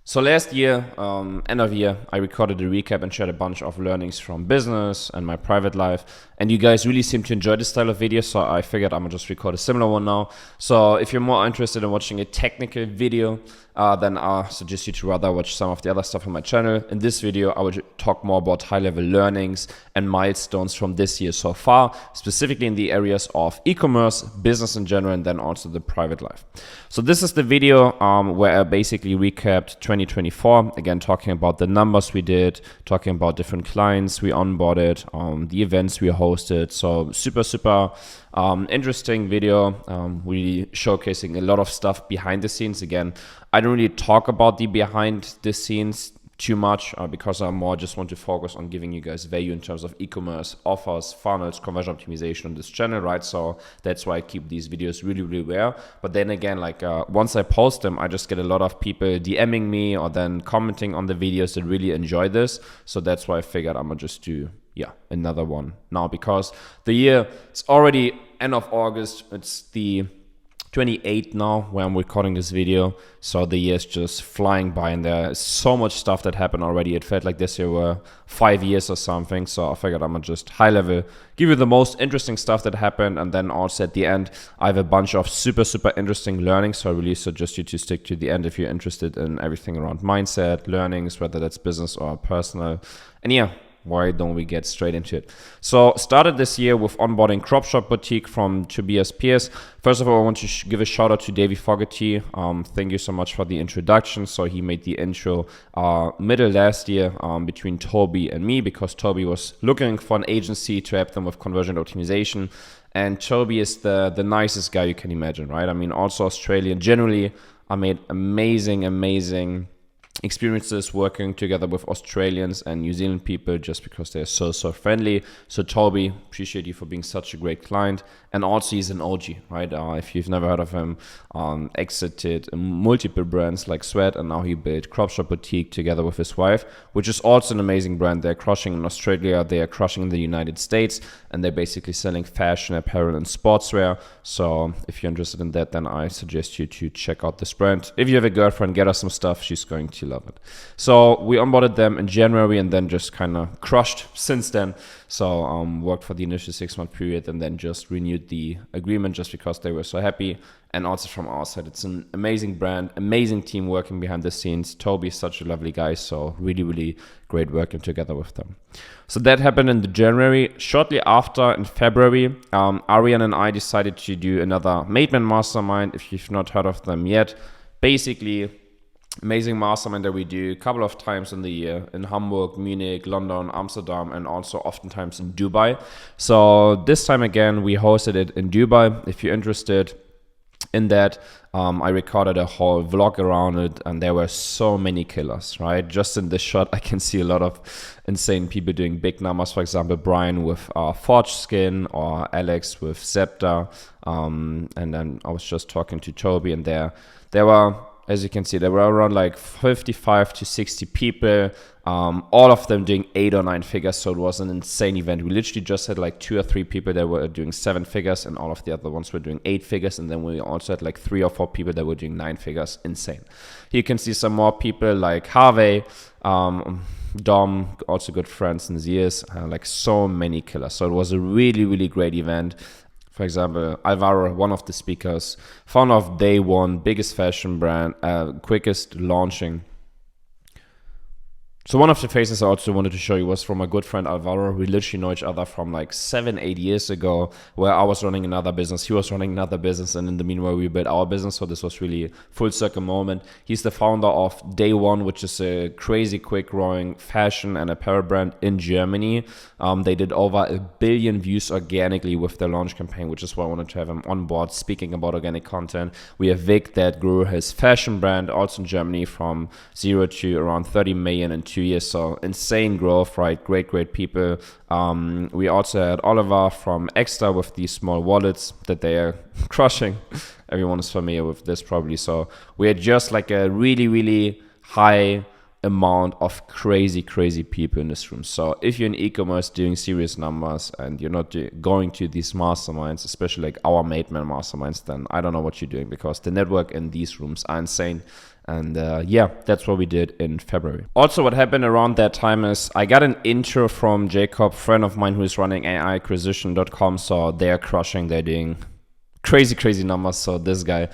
So last year, end of year, I recorded a recap and shared a bunch of learnings from business and my private life. And you guys really seem to enjoy this style of video, so I figured I'm gonna just record a similar one now. So if you're more interested in watching a technical video, then I suggest you to rather watch some of the other stuff on my channel. In this video, I will talk more about high-level learnings and milestones from this year so far, specifically in the areas of e-commerce, business in general, and then also the private life. So this is the video where I basically recapped 2024, again, talking about the numbers we did, talking about different clients we onboarded, the events we hosted. So super interesting video, really showcasing a lot of stuff behind the scenes. Again, I don't really talk about the behind the scenes too much because I more just want to focus on giving you guys value in terms of e-commerce, offers, funnels, conversion optimization on this channel, right? So that's why I keep these videos really rare. But then again, like once I post them, I just get a lot of people DMing me or then commenting on the videos that really enjoy this. So that's why I figured I'm gonna just do another one now, because the year, it's already end of August. It's the 28th now where I'm recording this video. So the year is just flying by and there's so much stuff that happened already. It felt like this year were 5 years or something. So I figured I'm gonna just high level give you the most interesting stuff that happened. And then also at the end, I have a bunch of super interesting learnings. So I really suggest you to stick to the end if you're interested in everything around mindset, learnings, whether that's business or personal. And yeah, why don't we get straight into it? So started this year with onboarding Crop Shop Boutique from Tobias Pierce. First of all, I want to give a shout out to Davey Fogarty. Thank you so much for the introduction. So he made the intro middle last year between Toby and me, because Toby was looking for an agency to help them with conversion optimization. And Toby is the nicest guy you can imagine, right? I mean, also Australian. Generally, I made amazing experiences working together with Australians and New Zealand people just because they're so friendly. So Toby, appreciate you for being such a great client. And also he's an OG, right? If you've never heard of him, exited multiple brands like Sweat, and now he built Crop Shop Boutique together with his wife, which is also an amazing brand. They're crushing in Australia, they are crushing in the United States, and they're basically selling fashion, apparel, and sportswear. So if you're interested in that, then I suggest you to check out this brand. If you have a girlfriend, get her some stuff, she's going to love it. So we onboarded them in January and then just kind of crushed since then. So worked for the initial 6-month period and then just renewed the agreement just because they were so happy. And also from our side, it's an amazing brand, amazing team working behind the scenes. Toby is such a lovely guy, so really great working together with them. So that happened in January. Shortly after, in February, Ariane and I decided to do another Maidman Mastermind, if you've not heard of them yet. Basically, amazing mastermind that we do a couple of times in the year in Hamburg, Munich, London, Amsterdam, and also oftentimes in Dubai. So this time again, we hosted it in Dubai. If you're interested in that, I recorded a whole vlog around it, and there were so many killers, right? Just in this shot, I can see a lot of insane people doing big numbers. For example, Brian with Forge Skin or Alex with Zepta. And then I was just talking to Toby, and there were, as you can see, there were around like 55 to 60 people, all of them doing 8 or 9 figures. So it was an insane event. We literally just had like 2 or 3 people that were doing 7 figures, and all of the other ones were doing 8 figures. And then we also had like 3 or 4 people that were doing 9 figures. Insane. Here you can see some more people like Harvey, Dom, also good friends in the years, like so many killers. So it was a really great event. For example, Alvaro, one of the speakers, founder of Day One, biggest fashion brand, quickest launching. So one of the faces I also wanted to show you was from a good friend, Alvaro. We literally know each other from like 7-8 years ago, where I was running another business, he was running another business, and in the meanwhile, we built our business. So this was really a full circle moment. He's the founder of Day One, which is a crazy quick growing fashion and apparel brand in Germany. They did over 1 billion views organically with their launch campaign, which is why I wanted to have him on board. Speaking about organic content, we have Vic that grew his fashion brand also in Germany from 0 to around 30 million in 2 years. So insane growth, right? Great people. We also had Oliver from Extra with these small wallets that they are crushing. Everyone is familiar with this probably. So we had just like a really high amount of crazy people in this room. So if you're in e-commerce doing serious numbers and you're not going to these masterminds, especially like our Maidman masterminds, then I don't know what you're doing, because the network in these rooms are insane. And yeah, that's what we did in February. Also, what happened around that time is I got an intro from Jacob, friend of mine who is running AIacquisition.com. So they're crushing, they're doing crazy numbers. So this guy,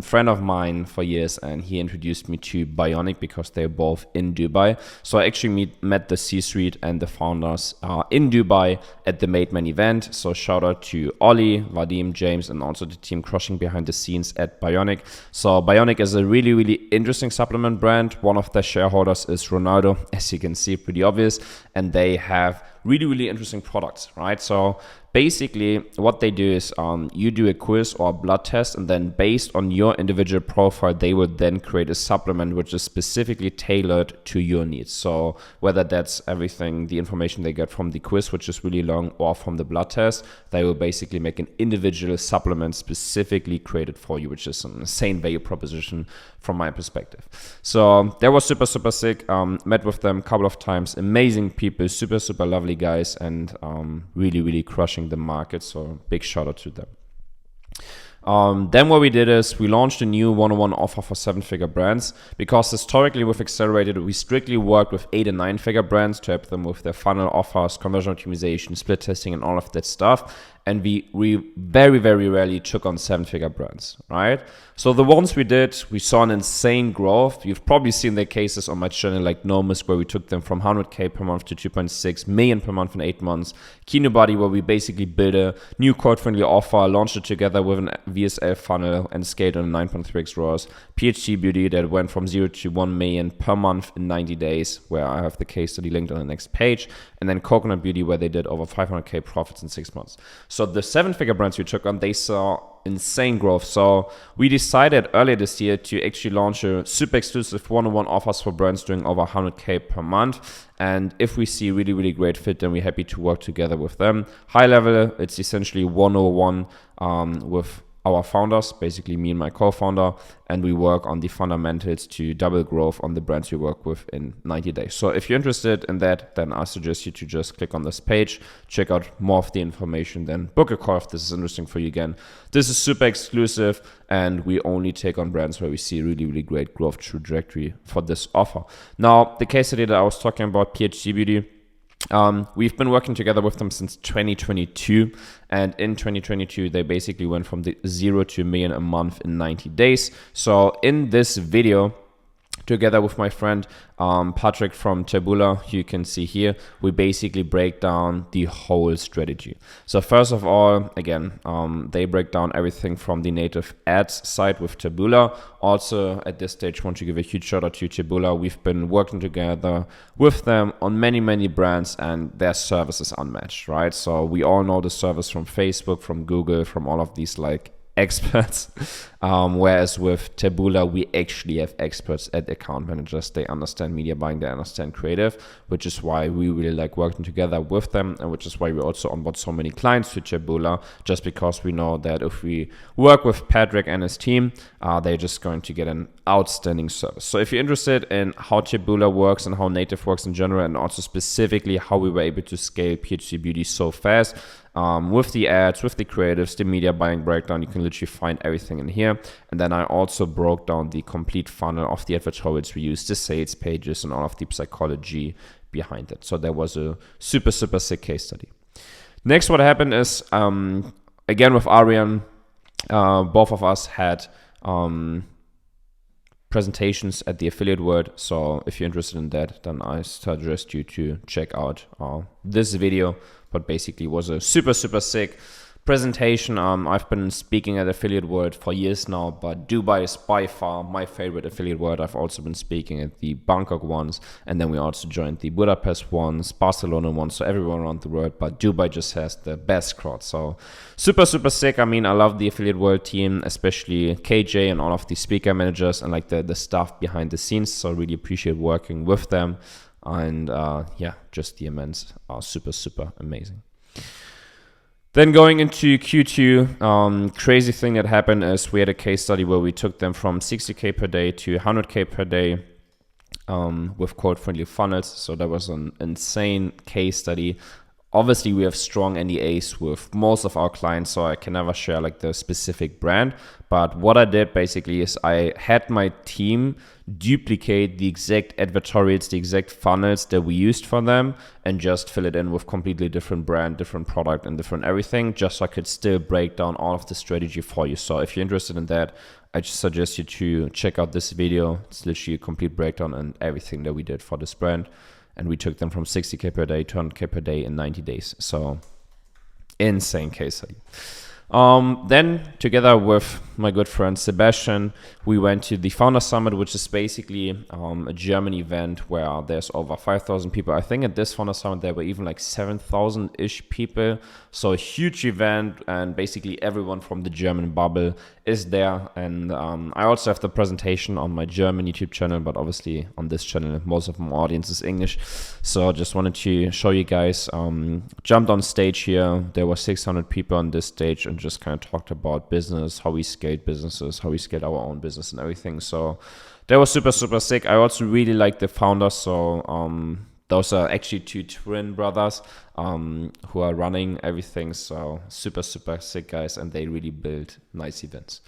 friend of mine for years, and he introduced me to Bionic because they're both in Dubai. So I actually met the C-suite and the founders in Dubai at the Made Man event. So shout out to Oli, Vadim, James, and also the team crushing behind the scenes at Bionic. So Bionic is a really interesting supplement brand. One of the shareholders is Ronaldo, as you can see, pretty obvious, and they have really interesting products, right? So basically what they do is you do a quiz or a blood test, and then based on your individual profile, they would then create a supplement which is specifically tailored to your needs. So whether that's everything, the information they get from the quiz, which is really long, or from the blood test, they will basically make an individual supplement specifically created for you, which is an insane value proposition from my perspective. So that was super sick. Met with them a couple of times. Amazing people, super lovely guys, and really crushing the market. So big shout out to them. Then what we did is we launched a new one-on-one offer for 7-figure brands, because historically with Accelerated, we strictly worked with 8 and 9-figure brands to help them with their funnel offers, conversion optimization, split testing, and all of that stuff. And we very rarely took on 7-figure brands, right? So the ones we did, we saw an insane growth. You've probably seen their cases on my channel, like Nomus, where we took them from 100K per month to 2.6 million per month in 8 months. Kinobody, where we basically built a new code-friendly offer, launched it together with an VSL funnel, and scaled on 9.3x ROAS. PHC Beauty, that went from 0 to 1 million per month in 90 days, where I have the case study linked on the next page. And then Coconut Beauty, where they did over 500K profits in 6 months. So the 7-figure brands we took on, they saw insane growth. So we decided earlier this year to actually launch a super exclusive one-on-one offers for brands doing over 100K per month. And if we see really great fit, then we're happy to work together with them. High level, it's essentially 101 with our founders, basically me and my co-founder, and we work on the fundamentals to double growth on the brands we work with in 90 days. So if you're interested in that, then I suggest you to just click on this page, check out more of the information, then book a call if this is interesting for you. Again, this is super exclusive, and we only take on brands where we see really great growth trajectory for this offer. Now, the case study that I was talking about, PHC Beauty, we've been working together with them since 2022, and in 2022 they basically went from the 0 to 1 million a month in 90 days. So in this video, together with my friend Patrick from Taboola, you can see here, we basically break down the whole strategy. So first of all, again, they break down everything from the native ads side with Taboola. Also at this stage, want to give a huge shout out to Taboola. We've been working together with them on many brands, and their service is unmatched, right? So we all know the service from Facebook, from Google, from all of these like experts, whereas with Taboola we actually have experts at account managers. They understand media buying, they understand creative, which is why we really like working together with them, and which is why we also onboard so many clients to Taboola, just because we know that if we work with Patrick and his team, they're just going to get an outstanding service. So if you're interested in how Taboola works and how native works in general, and also specifically how we were able to scale PHC Beauty so fast, with the ads, with the creatives, the media buying breakdown, you can literally find everything in here. And then I also broke down the complete funnel of the advertorials we use, the sales pages, and all of the psychology behind it. So that was a super sick case study. Next, what happened is, again with Arian, both of us had presentations at the Affiliate World. So if you're interested in that, then I suggest you to check out this video. But basically was a super sick presentation. I've been speaking at Affiliate World for years now, but Dubai is by far my favorite Affiliate World. I've also been speaking at the Bangkok ones, and then we also joined the Budapest ones, Barcelona ones, so everyone around the world, but Dubai just has the best crowd. So super sick. I mean, I love the Affiliate World team, especially KJ and all of the speaker managers and like the staff behind the scenes. So I really appreciate working with them. And yeah, just the events are super amazing. Then going into Q2, crazy thing that happened is we had a case study where we took them from 60K per day to 100K per day with code-friendly funnels. So that was an insane case study. Obviously, we have strong NDAs with most of our clients, so I can never share like the specific brand. But what I did basically is I had my team duplicate the exact advertorials, the exact funnels that we used for them, and just fill it in with completely different brand, different product, and different everything, just so I could still break down all of the strategy for you. So if you're interested in that, I just suggest you to check out this video. It's literally a complete breakdown and everything that we did for this brand. And we took them from 60K per day to 100K per day in 90 days. So insane case study. Then together with my good friend Sebastian, we went to the Founder Summit, which is basically a German event where there's over 5,000 people. I think at this Founder Summit, there were even like 7,000-ish people. So a huge event, and basically everyone from the German bubble is there. And I also have the presentation on my German YouTube channel, but obviously on this channel, most of my audience is English. So just wanted to show you guys, jumped on stage here. There were 600 people on this stage and just kind of talked about business, how we scaled businesses, how we scaled our own business and everything. So that was super, super sick. I also really like the founders. So those are actually two twin brothers who are running everything. So super, super sick guys, and they really build nice events.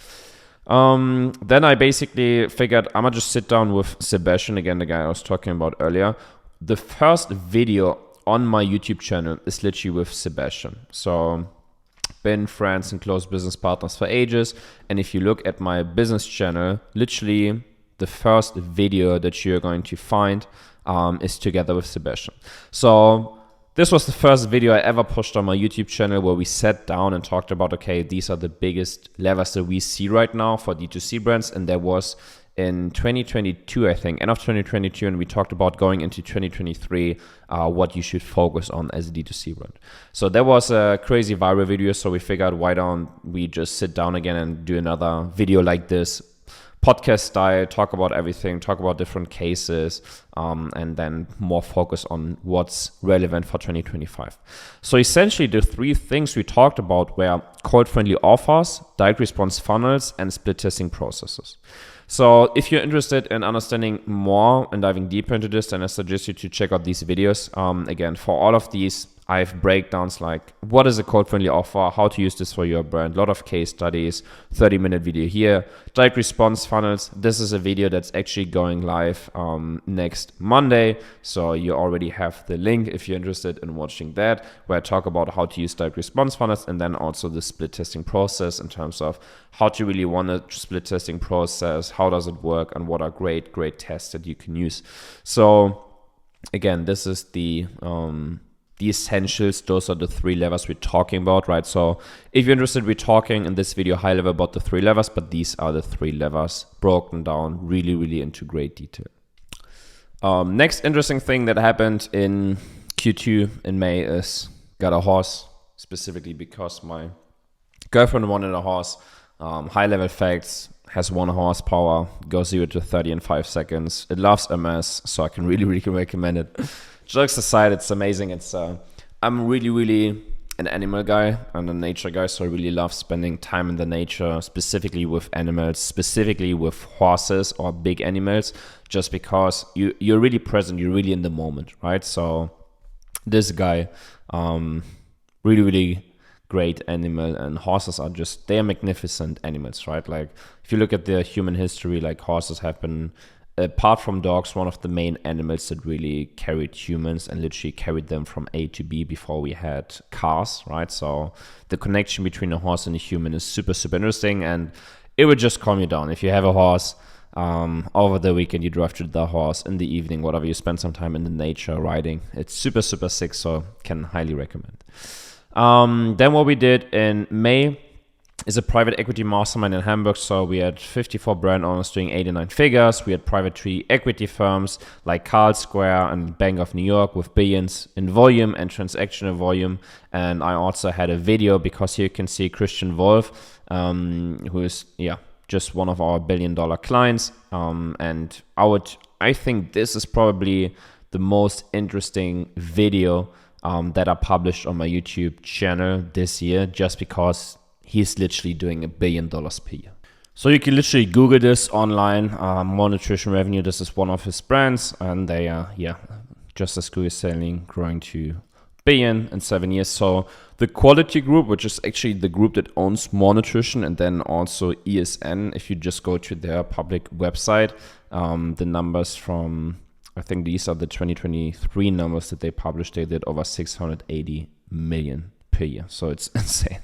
Then I basically figured I'm gonna just sit down with Sebastian, again, the guy I was talking about earlier. The first video on my YouTube channel is literally with Sebastian. So been friends and close business partners for ages. And if you look at my business channel, literally the first video that you're going to find is together with Sebastian. So this was the first video I ever pushed on my YouTube channel where we sat down and talked about, okay, these are the biggest levers that we see right now for D2C brands. And there was in 2022, I think, end of 2022, and we talked about going into 2023, what you should focus on as a D2C brand. So that was a crazy viral video. So we figured, why don't we just sit down again and do another video like this, podcast style, talk about everything, talk about different cases, and then more focus on what's relevant for 2025. So essentially the three things we talked about were cold-friendly offers, direct response funnels, and split testing processes. So if you're interested in understanding more and diving deeper into this, then I suggest you to check out these videos. Again, for all of these, I have breakdowns like what is a code-friendly offer, how to use this for your brand, a lot of case studies, 30-minute video here, direct response funnels. This is a video that's actually going live next Monday. So you already have the link if you're interested in watching that, where I talk about how to use direct response funnels, and then also the split testing process in terms of how to really run a split testing process, how does it work, and what are great tests that you can use. So again, this is the essentials. Those are the three levers we're talking about, right? So if you're interested, we're talking in this video high level about the three levers, but these are the three levers broken down really into great detail. Next interesting thing that happened in Q2 in May is got a horse, specifically because my girlfriend wanted a horse. High level facts, has 1 horsepower, goes 0 to 30 in 5 seconds. It loves MS, so I can really recommend it. Jokes aside, it's amazing. It's I'm really an animal guy and a nature guy, so I really love spending time in the nature, specifically with animals, specifically with horses or big animals, just because you're really present, you're really in the moment, right? So this guy, really great animal, and horses are just, they're magnificent animals, right? Like if you look at the human history, like horses have been, apart from dogs, one of the main animals that really carried humans and literally carried them from A to B before we had cars, right? So the connection between a horse and a human is super interesting, and it would just calm you down. If you have a horse, over the weekend you drive to the horse, in the evening, whatever, you spend some time in the nature riding. It's super sick, so can highly recommend. Then what we did in May is a private equity mastermind in Hamburg. So we had 54 brand owners doing 89 figures. We had private equity firms like Carl Square and Bank of New York with billions in volume and transactional volume. And I also had a video, because here you can see Christian Wolf, who is just one of our $1 billion clients. And I think this is probably the most interesting video that I published on my YouTube channel this year, just because he's literally doing $1 billion per year. So you can literally Google this online, More Nutrition Revenue. This is one of his brands, and they are, just as Google is selling, growing to billion in 7 years. So the Quality Group, which is actually the group that owns More Nutrition, and then also ESN, if you just go to their public website, the numbers from, I think these are the 2023 numbers that they published, they did over 680 million per year. So it's insane.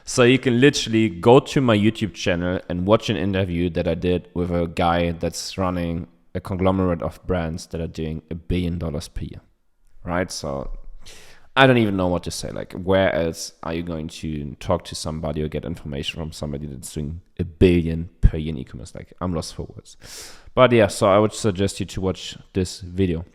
So you can literally go to my YouTube channel and watch an interview that I did with a guy that's running a conglomerate of brands that are doing $1 billion per year, right? So I don't even know what to say. Like, where else are you going to talk to somebody or get information from somebody that's doing $1 billion per year in e-commerce? Like, I'm lost for words. But yeah, so I would suggest you to watch this video.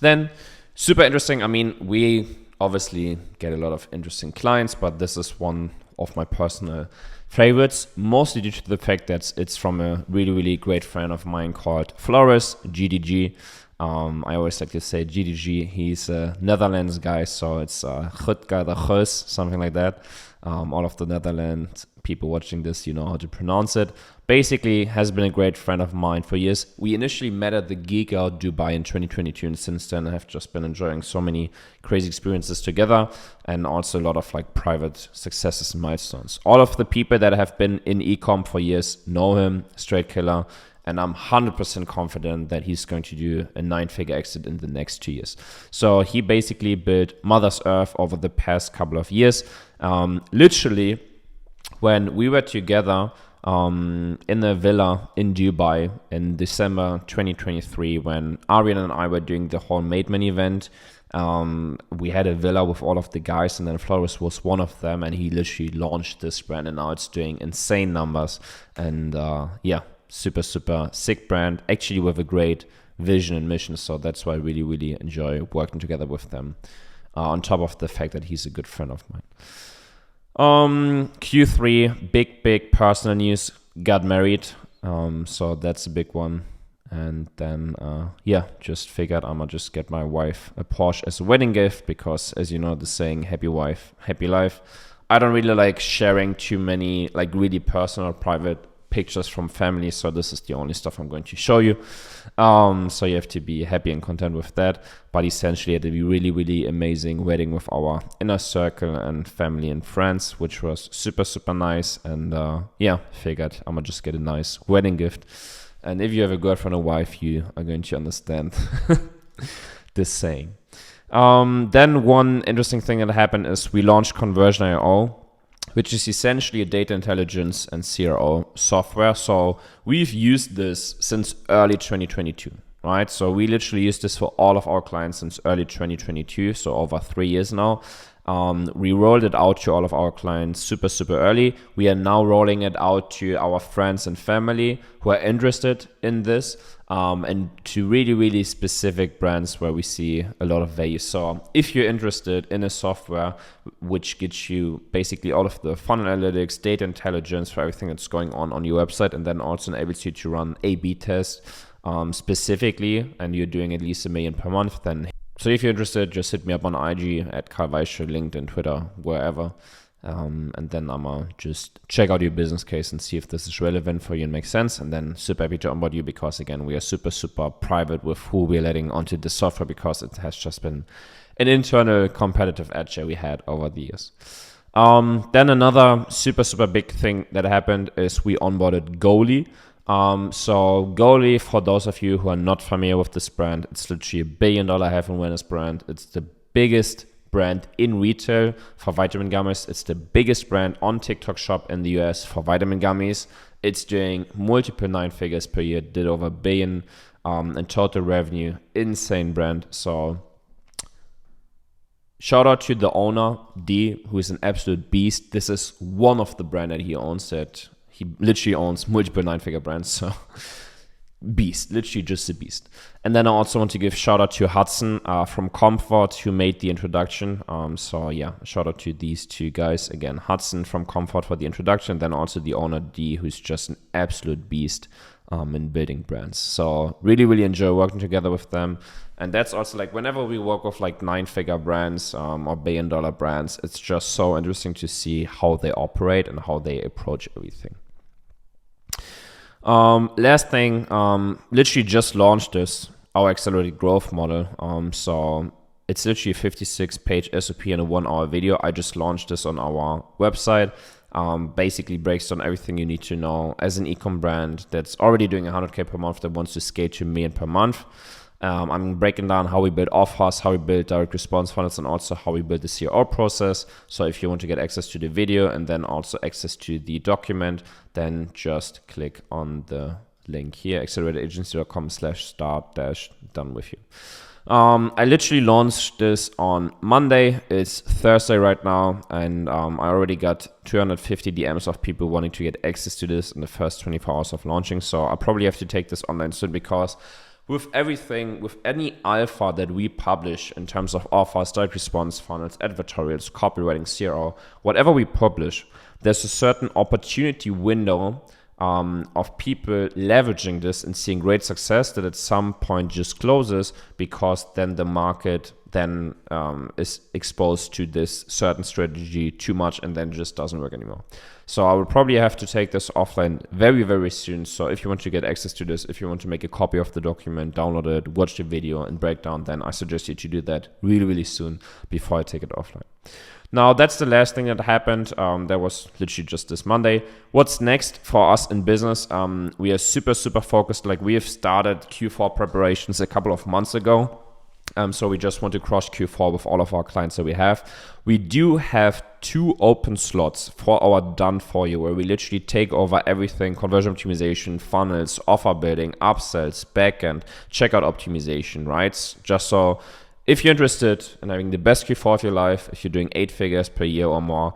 Then, super interesting. I mean, we obviously get a lot of interesting clients, but this is one of my personal favorites, mostly due to the fact that it's from a really, really great friend of mine called Floris, GDG. I always like to say GDG. He's a Netherlands guy, so it's Rutger de Geus, something like that. All of the Netherlands people watching this, you know how to pronounce it. Basically, has been a great friend of mine for years. We initially met at the Geek Out Dubai in 2022, and since then I have just been enjoying so many crazy experiences together, and also a lot of like private successes and milestones. All of the people that have been in eCom for years know him, straight killer. And I'm 100% confident that he's going to do a 9-figure exit in the next 2 years. So he basically built Mother's Earth over the past couple of years. Literally, when we were together in a villa in Dubai in December 2023, when Arian and I were doing the whole Made Man event, we had a villa with all of the guys, and then Floris was one of them, and he literally launched this brand, and now it's doing insane numbers. And yeah. Super sick brand, actually with a great vision and mission. So that's why I really, really enjoy working together with them. On top of the fact that he's a good friend of mine. Q3, big personal news. Got married. So that's a big one. And then, yeah, just figured I'm gonna just get my wife a Porsche as a wedding gift because, as you know, the saying, happy wife, happy life. I don't really like sharing too many, like really personal, private pictures from family, so this is the only stuff I'm going to show you. So you have to be happy and content with that. But essentially, it had a really, really amazing wedding with our inner circle and family and friends, which was super nice. And yeah, figured I'm gonna just get a nice wedding gift. And if you have a girlfriend or wife, you are going to understand this saying. Then one interesting thing that happened is we launched Conversion.io, which is essentially a data intelligence and CRO software. So we've used this since early 2022, right? So we literally use this for all of our clients since early 2022, so over 3 years now. We rolled it out to all of our clients super early. We are now rolling it out to our friends and family who are interested in this, and to really specific brands where we see a lot of value. So if you're interested in a software which gets you basically all of the funnel analytics, data intelligence for everything that's going on your website, and then also enables you to run A/B tests specifically, and you're doing at least $1 million per month, then so if you're interested, just hit me up on IG at Weische, LinkedIn, Twitter, wherever. And then I'ma just check out your business case and see if this is relevant for you and makes sense. And then super happy to onboard you because, again, we are super private with who we're letting onto the software because it has just been an internal competitive edge that we had over the years. Then another super big thing that happened is we onboarded Goli. So Goli, for those of you who are not familiar with this brand, it's literally $1 billion health and wellness brand. It's the biggest brand in retail for vitamin gummies. It's the biggest brand on TikTok Shop in the US for vitamin gummies. It's doing multiple 9 figures per year, did over $1 billion in total revenue. Insane brand. So shout out to the owner, D, who is an absolute beast. This is one of the brand that he owns that he literally owns multiple 9-figure brands, so beast, literally just a beast. And then I also want to give shout out to Hudson from Comfort, who made the introduction. So yeah, shout out to these two guys. Again, Hudson from Comfort for the introduction, then also the owner D, who's just an absolute beast in building brands. So really enjoy working together with them. And that's also like whenever we work with like 9-figure brands or $1 billion brands, it's just so interesting to see how they operate and how they approach everything. Last thing, literally just launched this, our accelerated growth model. So it's literally a 56-page SOP and a 1-hour video. I just launched this on our website. Basically breaks down everything you need to know as an ecom brand that's already doing 100K per month that wants to scale to $1 million per month. I'm breaking down how we build offers, how we build direct response funnels, and also how we build the CRO process. So if you want to get access to the video and then also access to the document, then just click on the link here, acceleratoragency.com/start-done with you. I literally launched this on Monday. It's Thursday right now, and I already got 250 DMs of people wanting to get access to this in the first 24 hours of launching. So I probably have to take this online soon, because with everything, with any alpha that we publish in terms of offers, direct response funnels, advertorials, copywriting, CRO, whatever we publish, there's a certain opportunity window of people leveraging this and seeing great success that at some point just closes, because then the market then is exposed to this certain strategy too much and then just doesn't work anymore. So I will probably have to take this offline very, very soon. So if you want to get access to this, if you want to make a copy of the document, download it, watch the video and breakdown, then I suggest you to do that really, really soon before I take it offline. Now, that's the last thing that happened. That was literally just this Monday. What's next for us in business? We are super, super focused. Like, we have started Q4 preparations a couple of months ago. So we just want to crush Q4 with all of our clients that we have. We do have 2 open slots for our done for you, where we literally take over everything: conversion optimization, funnels, offer building, upsells, backend, checkout optimization, right? Just so if you're interested in having the best Q4 of your life, if you're doing 8 figures per year or more,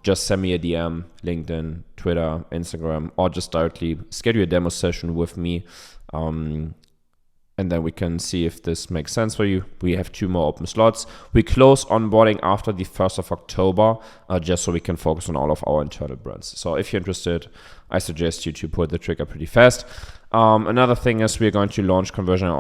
just send me a DM, LinkedIn, Twitter, Instagram, or just directly schedule a demo session with me. And then we can see if this makes sense for you. We have 2 more open slots. We close onboarding after the 1st of October, just so we can focus on all of our internal brands. So if you're interested, I suggest you to pull the trigger pretty fast. Another thing is we're going to launch Conversion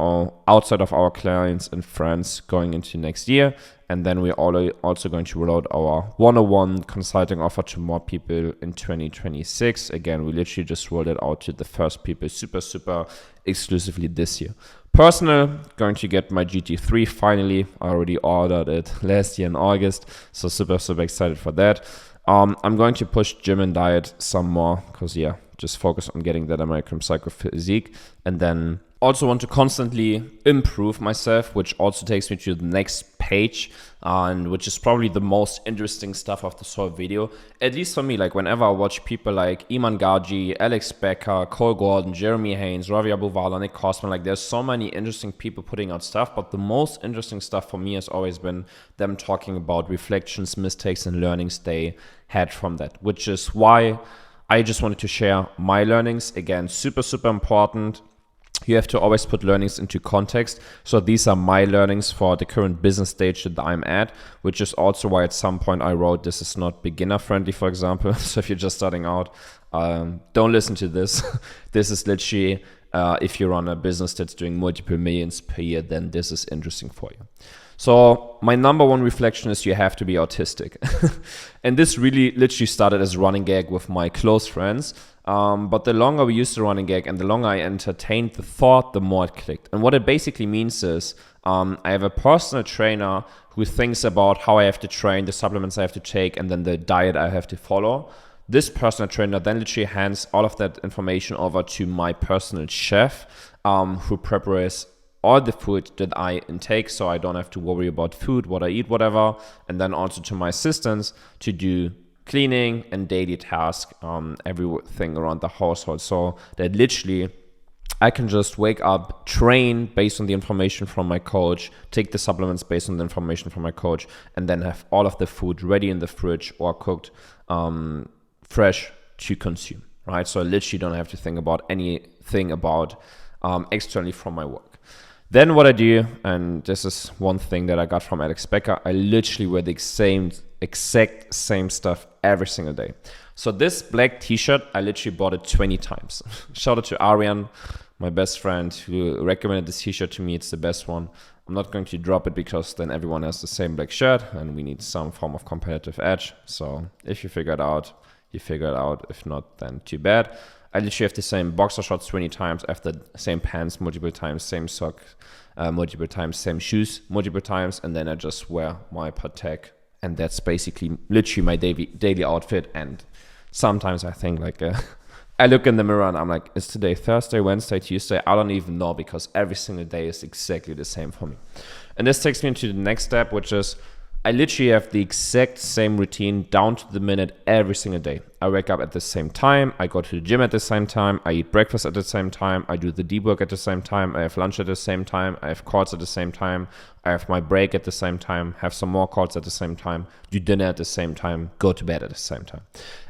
outside of our clients and friends going into next year. And then we're also going to roll out our 101 consulting offer to more people in 2026. Again, we literally just rolled it out to the first people super, super exclusively this year. Personal, going to get my GT3 finally. I already ordered it last year in August. So super, super excited for that. I'm going to push gym and diet some more because, just focus on getting that American Psycho physique. And then also want to constantly improve myself, which also takes me to the next page, and which is probably the most interesting stuff of this whole video. At least for me, like whenever I watch people like Iman Gaji, Alex Becker, Cole Gordon, Jeremy Haynes, Ravi Abuvala, Nick Kosman, like there's so many interesting people putting out stuff, but the most interesting stuff for me has always been them talking about reflections, mistakes, and learnings they had from that, which is why I just wanted to share my learnings. Again, super, super important. You have to always put learnings into context. So these are my learnings for the current business stage that I'm at, which is also why at some point I wrote this is not beginner friendly, for example. So if you're just starting out, don't listen to this. This is literally, if you run a business that's doing multiple millions per year, then this is interesting for you. So my number one reflection is you have to be autistic. And this really literally started as a running gag with my close friends. But the longer we used the running gag and the longer I entertained the thought, the more it clicked. And what it basically means is I have a personal trainer who thinks about how I have to train, the supplements I have to take, and then the diet I have to follow. This personal trainer then literally hands all of that information over to my personal chef, who prepares all the food that I intake, so I don't have to worry about food, what I eat, whatever. And then also to my assistants to do cleaning and daily tasks, everything around the household. So that literally I can just wake up, train based on the information from my coach, take the supplements based on the information from my coach, and then have all of the food ready in the fridge or cooked fresh to consume, right? So I literally don't have to think about anything about externally from my work. Then what I do, and this is one thing that I got from Alex Becker, I literally wear the exact same stuff every single day. So this black t-shirt, I literally bought it 20 times. Shout out to Arian, my best friend, who recommended this t-shirt to me. It's the best one. I'm not going to drop it because then everyone has the same black shirt and we need some form of competitive edge. So if you figure it out, you figure it out. If not, then too bad. I literally have the same boxer shorts 20 times, I have the same pants multiple times, same sock multiple times, same shoes multiple times, and then I just wear my Patek, and that's basically literally my daily outfit. And sometimes I think like I look in the mirror and I'm like, is today Thursday, Wednesday, Tuesday? I don't even know, because every single day is exactly the same for me. And this takes me into the next step, which is I literally have the exact same routine down to the minute every single day. I wake up at the same time, I go to the gym at the same time, I eat breakfast at the same time, I do the deep work at the same time, I have lunch at the same time, I have calls at the same time, I have my break at the same time, have some more calls at the same time, do dinner at the same time, go to bed at the same time.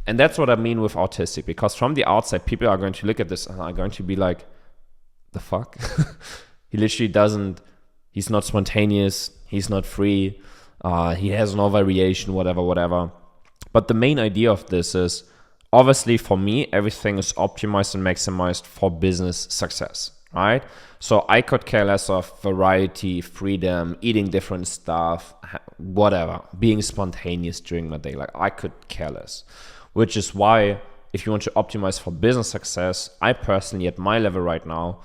And that's what I mean with autistic, because from the outside, people are going to look at this and are going to be like, the fuck? He literally doesn't, he's not spontaneous, he's not free, he has no variation, whatever. But the main idea of this is, obviously for me, everything is optimized and maximized for business success, right? So I could care less of variety, freedom, eating different stuff, whatever, being spontaneous during my day. Like, I could care less, which is why if you want to optimize for business success, I personally, at my level right now,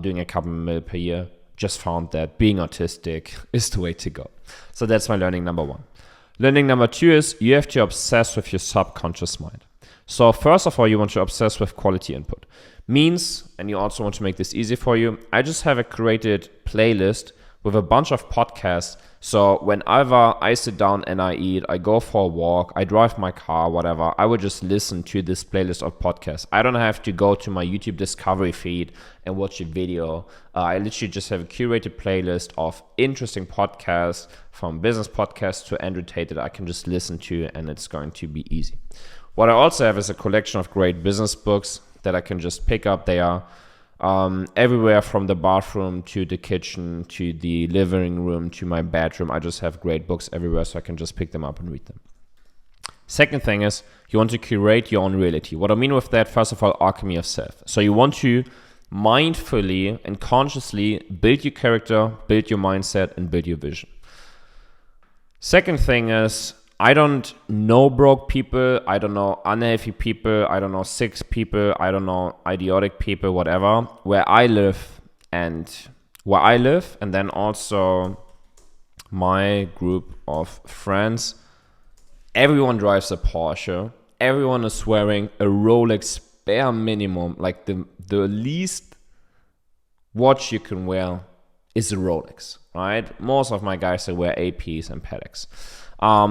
doing a couple mil per year, just found that being autistic is the way to go. So that's my learning number one. Learning number two is you have to obsess with your subconscious mind. So first of all, you want to obsess with quality input. Means, and you also want to make this easy for you, I just have a curated playlist with a bunch of podcasts. So whenever I sit down and I eat, I go for a walk, I drive my car, whatever, I would just listen to this playlist of podcasts. I don't have to go to my YouTube discovery feed and watch a video. I literally just have a curated playlist of interesting podcasts, from business podcasts to Andrew Tate, that I can just listen to, and it's going to be easy. What I also have is a collection of great business books that I can just pick up. They are everywhere from the bathroom to the kitchen to the living room to my bedroom. I just have great books everywhere, so I can just pick them up and read them. Second thing is you want to curate your own reality. What I mean with that, first of all, alchemy of self. So you want to mindfully and consciously build your character, build your mindset, and build your vision. Second thing is, I don't know broke people, I don't know unhealthy people, I don't know sick people, I don't know idiotic people, whatever. Where I live, and then also my group of friends, everyone drives a Porsche, everyone is wearing a Rolex bare minimum, like the least watch you can wear is a Rolex, right? Most of my guys, they wear APs and Pateks.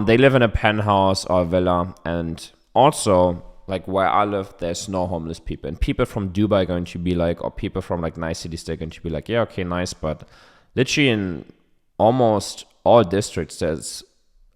They live in a penthouse or a villa, and also, like where I live, there's no homeless people. And people from Dubai are going to be like, or people from like nice cities, they're going to be like, yeah, okay, nice, but literally in almost all districts, there's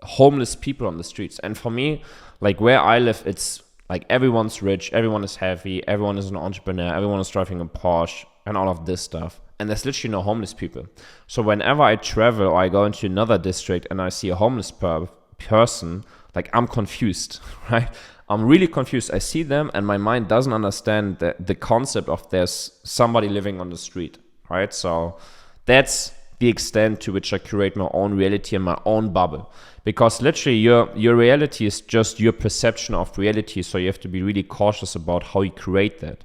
homeless people on the streets. And for me, like where I live, it's like everyone's rich, everyone is heavy, everyone is an entrepreneur, everyone is driving a Porsche and all of this stuff. And there's literally no homeless people. So whenever I travel or I go into another district and I see a homeless person, like I'm confused, right? I'm really confused. I see them and my mind doesn't understand the concept of there's somebody living on the street, right? So that's the extent to which I create my own reality and my own bubble. Because literally your reality is just your perception of reality. So you have to be really cautious about how you create that.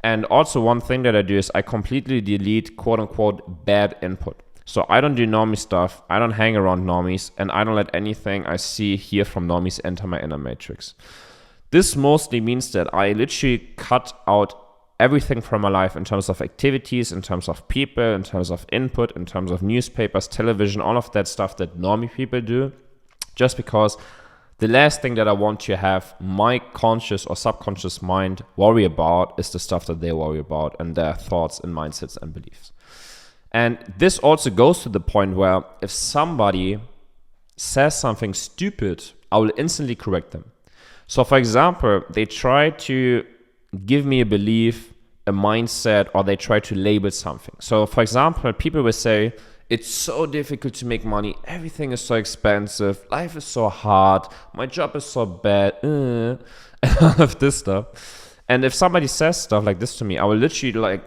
And also one thing that I do is I completely delete quote unquote bad input. So I don't do normie stuff, I don't hang around normies, and I don't let anything I see, hear from normies enter my inner matrix. This mostly means that I literally cut out everything from my life in terms of activities, in terms of people, in terms of input, in terms of newspapers, television, all of that stuff that normie people do, just because the last thing that I want to have my conscious or subconscious mind worry about is the stuff that they worry about and their thoughts and mindsets and beliefs. And this also goes to the point where if somebody says something stupid, I will instantly correct them. So for example, they try to give me a belief, a mindset, or they try to label something. So for example, people will say, it's so difficult to make money. Everything is so expensive. Life is so hard. My job is so bad. And all of this stuff. And if somebody says stuff like this to me, I will literally like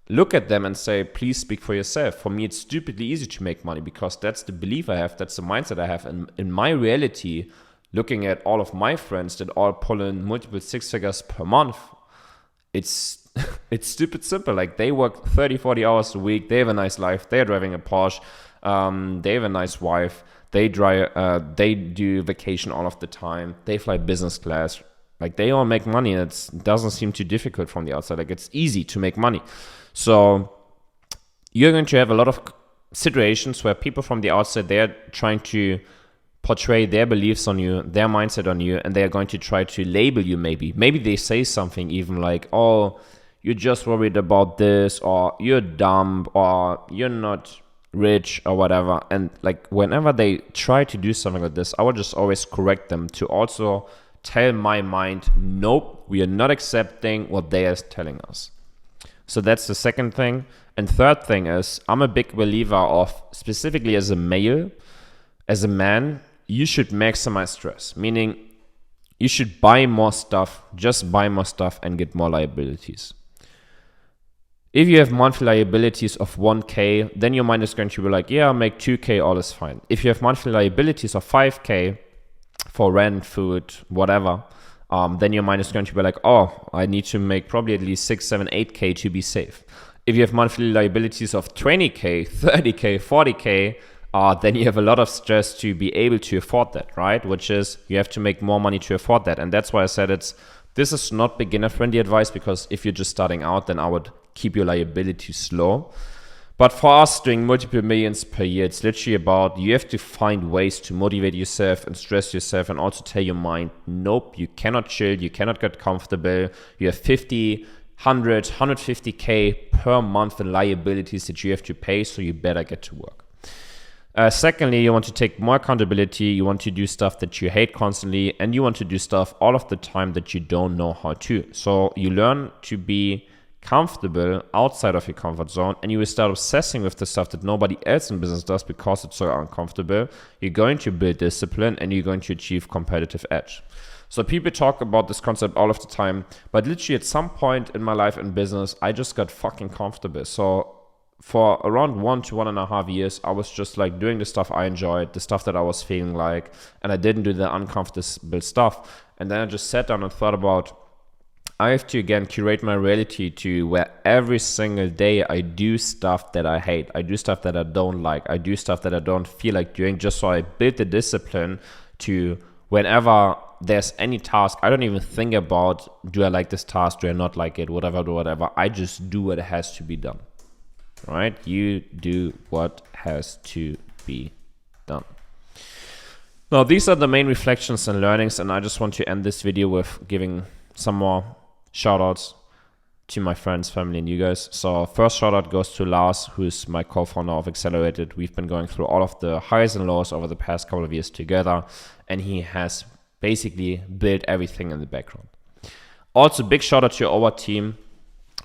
look at them and say, please speak for yourself. For me, it's stupidly easy to make money because that's the belief I have. That's the mindset I have. And in my reality, looking at all of my friends that all pull in multiple six figures per month, it's it's stupid simple. Like they work 30, 40 hours a week. They have a nice life. They're driving a Porsche. They have a nice wife. They do vacation all of the time. They fly business class. Like they all make money. It doesn't seem too difficult from the outside. Like it's easy to make money. So you're going to have a lot of situations where people from the outside, they're trying to portray their beliefs on you, their mindset on you, and they're going to try to label you maybe. Maybe they say something even like, oh, you're just worried about this, or you're dumb, or you're not rich, or whatever. And like whenever they try to do something like this, I would just always correct them to also tell my mind, nope, we are not accepting what they are telling us. So that's the second thing. And third thing is, I'm a big believer of, specifically as a male, as a man, you should maximize stress, meaning you should buy more stuff, just buy more stuff and get more liabilities. If you have monthly liabilities of 1K, then your mind is going to be like, yeah, I'll make 2K, all is fine. If you have monthly liabilities of 5K for rent, food, whatever, then your mind is going to be like, oh, I need to make probably at least 6, 7, 8K to be safe. If you have monthly liabilities of 20K, 30K, 40K, then you have a lot of stress to be able to afford that, right? Which is you have to make more money to afford that. And that's why I said this is not beginner-friendly advice, because if you're just starting out, then I would keep your liabilities low. But for us doing multiple millions per year, it's literally about you have to find ways to motivate yourself and stress yourself, and also tell your mind, nope, you cannot chill, you cannot get comfortable. You have 50, 100, 150K per month in liabilities that you have to pay, so you better get to work. Secondly, you want to take more accountability. You want to do stuff that you hate constantly, and you want to do stuff all of the time that you don't know how to. So you learn to be comfortable outside of your comfort zone, and you will start obsessing with the stuff that nobody else in business does because it's so uncomfortable. You're going to build discipline, and you're going to achieve competitive edge. So people talk about this concept all of the time, but literally at some point in my life in business, I just got fucking comfortable. So for around 1 to 1.5 years, I was just like doing the stuff I enjoyed, the stuff that I was feeling like, and I didn't do the uncomfortable stuff. And then I just sat down and thought about, I have to again curate my reality to where every single day I do stuff that I hate. I do stuff that I don't like. I do stuff that I don't feel like doing, just so I build the discipline to whenever there's any task, I don't even think about, do I like this task? Do I not like it? Whatever. I just do what has to be done. Right? You do what has to be done. Now, these are the main reflections and learnings, and I just want to end this video with giving some more shout outs to my friends, family, and you guys. So first shout out goes to Lars, who's my co-founder of Accelerated. We've been going through all of the highs and lows over the past couple of years together, and he has basically built everything in the background. Also, big shout out to our team,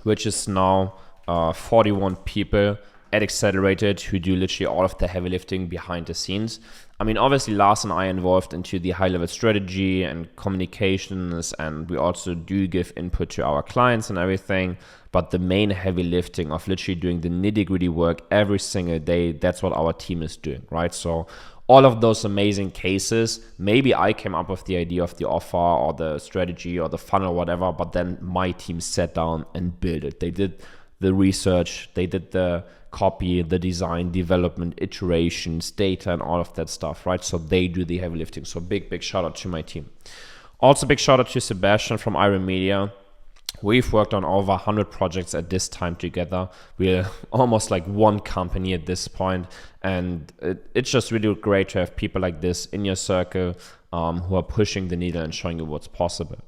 which is now 41 people at Accelerated, who do literally all of the heavy lifting behind the scenes. I mean, obviously Lars and I are involved into the high level strategy and communications, and we also do give input to our clients and everything. But the main heavy lifting of literally doing the nitty gritty work every single day, that's what our team is doing, right? So all of those amazing cases, maybe I came up with the idea of the offer or the strategy or the funnel or whatever, but then my team sat down and built it. They did the research, they did the copy, the design, development, iterations, data, and all of that stuff, right? So they do the heavy lifting. So big shout out to my team. Also big shout out to Sebastian from Iron Media. We've worked on over 100 projects at this time together. We're almost like one company at this point, and it's just really great to have people like this in your circle who are pushing the needle and showing you what's possible.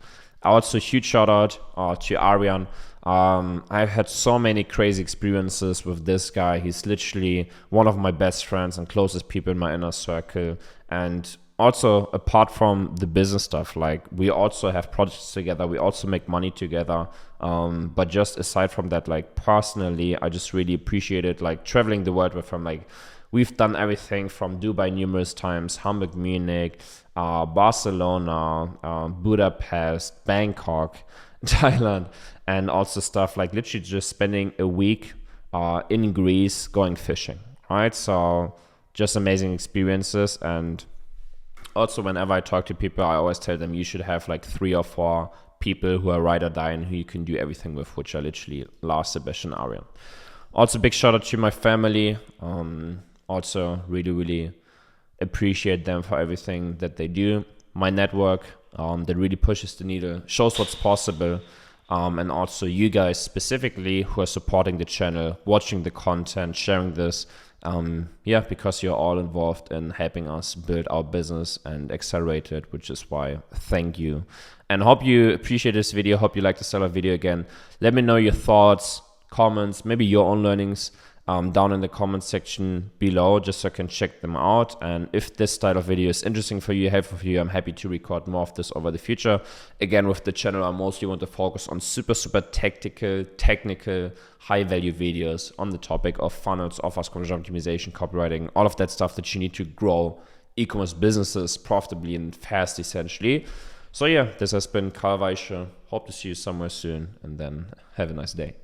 Also, huge shout out to Arian. I've had so many crazy experiences with this guy. He's literally one of my best friends and closest people in my inner circle. And also, apart from the business stuff, like we also have projects together. We also make money together. But just aside from that, like personally, I just really appreciated like traveling the world with him. Like we've done everything from Dubai numerous times, Hamburg, Munich, Barcelona, Budapest, Bangkok, Thailand, and also stuff like literally just spending a week in Greece going fishing, right? So just amazing experiences. And also whenever I talk to people, I always tell them you should have like 3 or 4 people who are ride or die and who you can do everything with, which are literally Lars, Sebastian, Arian. Also, big shout out to my family. Also, really appreciate them for everything that they do. My network that really pushes the needle, shows what's possible. And also you guys specifically who are supporting the channel, watching the content, sharing this. Because you're all involved in helping us build our business and accelerate it, which is why thank you. And hope you appreciate this video. Hope you like the style of video again. Let me know your thoughts, comments, maybe your own learnings down in the comment section below, just so I can check them out. And if this style of video is interesting for you, helpful for you, I'm happy to record more of this over the future. Again, with the channel, I mostly want to focus on super technical, high value videos on the topic of funnels, offers, conversion optimization, copywriting, all of that stuff that you need to grow e-commerce businesses profitably and fast, essentially. So yeah, this has been Weische. Hope to see you somewhere soon, and then have a nice day.